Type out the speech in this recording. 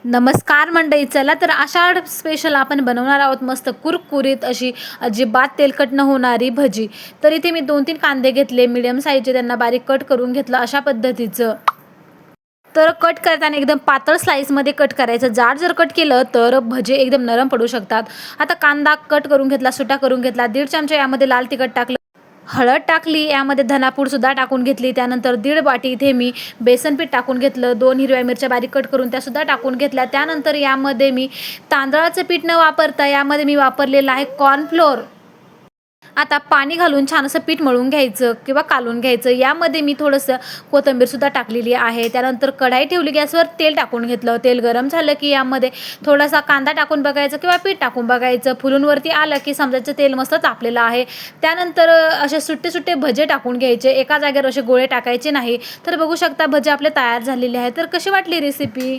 नमस्कार मंडळी, चला तर आषाढ स्पेशल आपण बनवणार आहोत मस्त कुरकुरीत अशी अजिबात तेलकट न होणारी भजी. तर इथे मी 2-3 कांदे घेतले मीडियम साईजचे, त्यांना बारीक कट करून घेतलं अशा पद्धतीचं. तर कट करताना एकदम पातळ स्लाइसमध्ये कट करायचं. जाड जर कट केलं तर भजे एकदम नरम पडू शकतात. आता कांदा कट करून घेतला, सुट्टा करून घेतला. 1.5 चमचा यामध्ये लाल तिखट टाकलं, हळद टाकली, यामध्ये धनापूड सुद्धा टाकून घेतली. त्यानंतर 1.5 वाटी इथे मी बेसन पीठ टाकून घेतलं. 2 हिरव्या मिरच्या बारीक कट करून त्या सुद्धा टाकून घेतल्या. त्यानंतर यामध्ये मी तांदळाचं पीठ न वापरता यामध्ये मी वापरलेलं आहे कॉर्नफ्लोअर. आता पाणी घालून छान असं पीठ मळून घ्यायचं किंवा कालवून घ्यायचं. यामध्ये मी थोडंसं कोथिंबीर सुद्धा टाकलेली आहे. त्यानंतर कढाई ठेवली, गॅसवर तेल टाकून घेतलं. तेल गरम झालं की यामध्ये थोडासा कांदा टाकून बघायचं किंवा पीठ टाकून बघायचं. फुलून वरती आलं की समजायचं तेल मस्त तापलेलं आहे. त्यानंतर असे सुट्टे सुट्टे भजे टाकून घ्यायचे, एका जागेवर असे गोळे टाकायचे नाही. तर बघू शकता भजे आपले तयार झालेले आहेत. तर कशी वाटली रेसिपी?